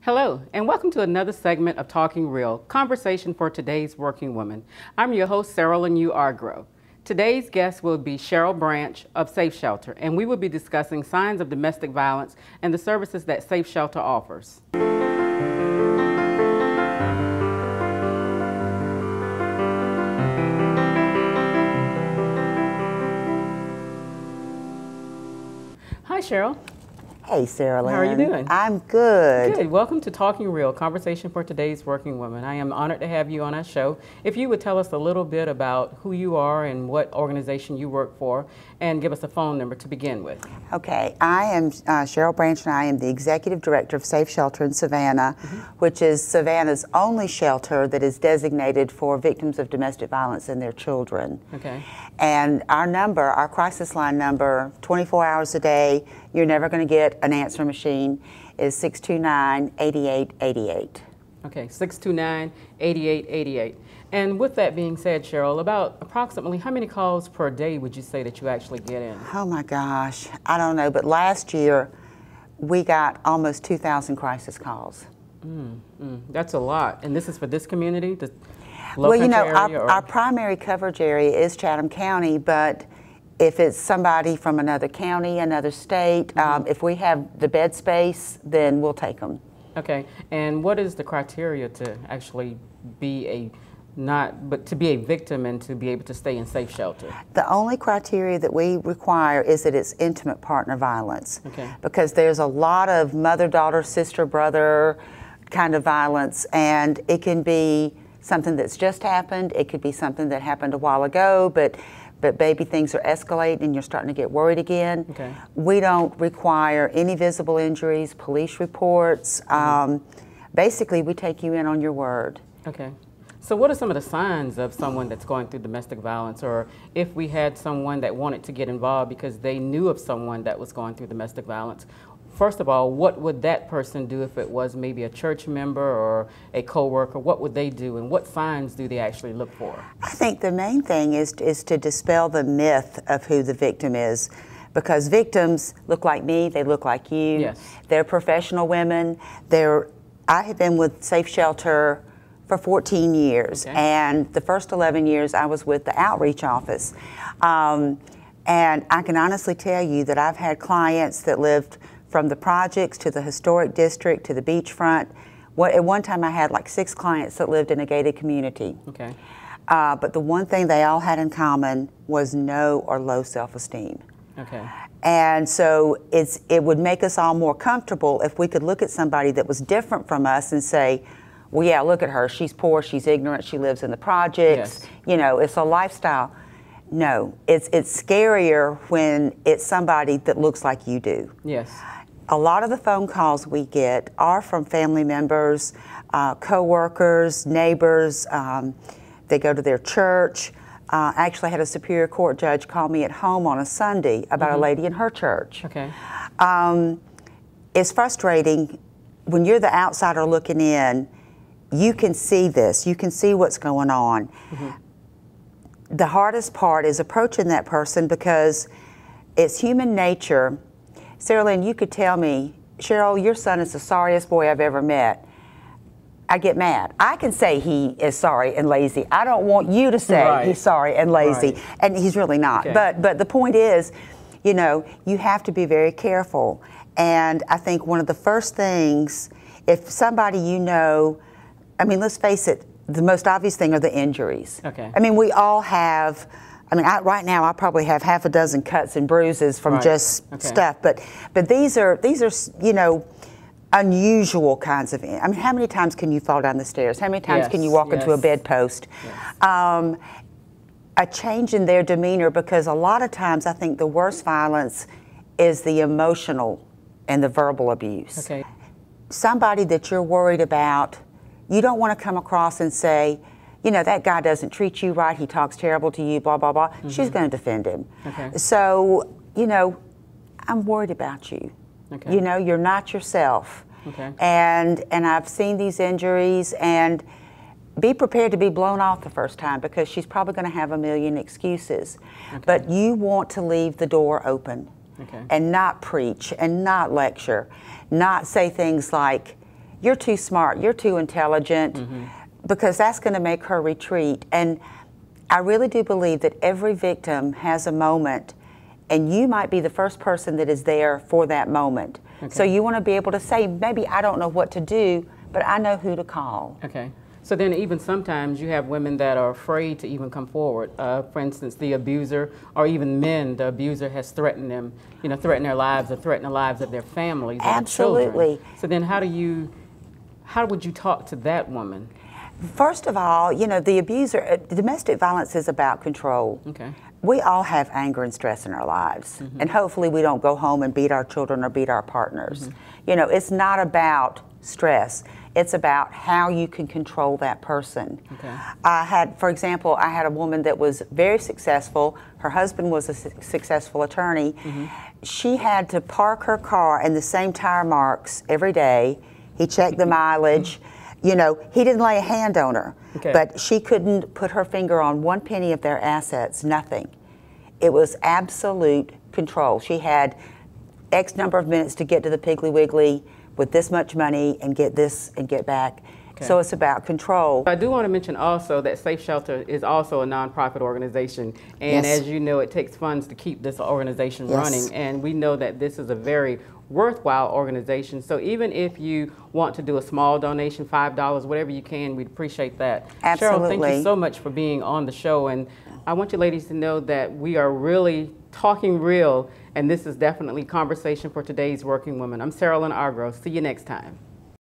Hello, and welcome to another segment of Talking Real, Conversation for Today's Working Woman. I'm your host, Cheryl U. Argro. Today's guest will be Cheryl Branch of Safe Shelter, and we will be discussing signs of domestic violence and the services that Safe Shelter offers. Hi, Cheryl. Hey, Sarah. How are you doing? I'm good. Good. Welcome to Talking Real, Conversation for Today's Working Woman. I am honored to have you on our show. If you would tell us a little bit about who you are and what organization you work for, and give us a phone number to begin with. Okay, I am Cheryl Branch, and I am the Executive Director of Safe Shelter in Savannah, which is Savannah's only shelter that is designated for victims of domestic violence and their children. Okay. And our crisis line number, 24 hours a day, you're never going to get an answer machine, is 629-8888. Okay, 629-8888. And with that being said, Cheryl, about approximately how many calls per day would you say that you actually get in? Oh my gosh, I don't know, but last year we got almost 2,000 crisis calls. That's a lot. And this is for this community, the Well, you know, area, our primary coverage area is Chatham County, but if it's somebody from another county, another state, if we have the bed space, then we'll take them. Okay, and what is the criteria to actually be a to be a victim and to be able to stay in Safe Shelter? The only criteria that we require is that it's intimate partner violence. Okay. Because there's a lot of mother, daughter, sister, brother kind of violence, and it can be something that's just happened. It could be something that happened a while ago, but baby, things are escalating and you're starting to get worried again. Okay. We don't require any visible injuries, police reports. Basically, we take you in on your word. Okay. So what are some of the signs of someone that's going through domestic violence, or if we had someone that wanted to get involved because they knew of someone that was going through domestic violence? First of all, what would that person do if it was maybe a church member or a coworker? What would they do, and what signs do they actually look for? I think the main thing is to dispel the myth of who the victim is, because victims look like me, they look like you. Yes. They're professional women. I have been with Safe Shelter for 14 years, Okay. and the first 11 years I was with the outreach office. And I can honestly tell you that I've had clients that lived from the projects to the historic district to the beachfront. At one time I had like 6 clients that lived in a gated community. Okay. But the one thing they all had in common was no or low self-esteem. Okay. And so it would make us all more comfortable if we could look at somebody that was different from us and say, well, yeah, look at her. She's poor, she's ignorant, she lives in the projects. Yes. You know, it's a lifestyle. No, it's scarier when it's somebody that looks like you do. Yes. A lot of the phone calls we get are from family members, co-workers, neighbors. They go to their church. I actually had a Superior Court judge call me at home on a Sunday about a lady in her church. Okay. It's frustrating when you're the outsider looking in. You can see this. You can see what's going on. The hardest part is approaching that person, because it's human nature. Sarah Lynn, you could tell me, Cheryl, your son is the sorriest boy I've ever met. I get mad. I can say he is sorry and lazy. I don't want you to say he's sorry and lazy, and he's really not. Okay. But the point is, you know, you have to be very careful. And I think one of the first things, if somebody you know, I mean, let's face it, the most obvious thing are the injuries. Okay. I mean, we all have. I mean, right now I probably have half a dozen cuts and bruises from just stuff. But these are you know, unusual kinds of. I mean, how many times can you fall down the stairs? How many times can you walk into a bedpost? Yes. A change in their demeanor, because a lot of times I think the worst violence is the emotional and the verbal abuse. Okay. Somebody that you're worried about, you don't want to come across and say, you know, that guy doesn't treat you right, he talks terrible to you, blah, blah, blah. She's going to defend him. Okay. So, you know, I'm worried about you. Okay. You know, you're not yourself. Okay. And I've seen these injuries, and be prepared to be blown off the first time, because she's probably going to have a million excuses. Okay. But you want to leave the door open. Okay. And not preach and not lecture, not say things like, you're too smart, you're too intelligent, because that's going to make her retreat. And I really do believe that every victim has a moment, and you might be the first person that is there for that moment. Okay. So you want to be able to say, maybe I don't know what to do, but I know who to call. Okay. So then even sometimes you have women that are afraid to even come forward. For instance, the abuser, or even men, the abuser has threatened them, you know, threatened their lives or threatened the lives of their families or their children. Absolutely. So then how would you talk to that woman? First of all, you know, the abuser, domestic violence is about control. Okay. We all have anger and stress in our lives, and hopefully we don't go home and beat our children or beat our partners. You know, it's not about stress. It's about how you can control that person. Okay. For example, I had a woman that was very successful. Her husband was a successful attorney. She had to park her car in the same tire marks every day. He checked the mileage. You know, he didn't lay a hand on her, Okay. but she couldn't put her finger on one penny of their assets, nothing. It was absolute control. She had X number of minutes to get to the Piggly Wiggly with this much money and get this and get back. Okay. So it's about control. I do want to mention also that Safe Shelter is also a nonprofit organization, and Yes. as you know, it takes funds to keep this organization Yes. running, and we know that this is a very worthwhile organization. So even if you want to do a small donation, $5, whatever you can, we'd appreciate that. Cheryl, thank Absolutely. you so much for being on the show, and I want you ladies to know that we are really talking real, and this is definitely conversation for today's working women. I'm Sarah Lynn Argro. See you next time.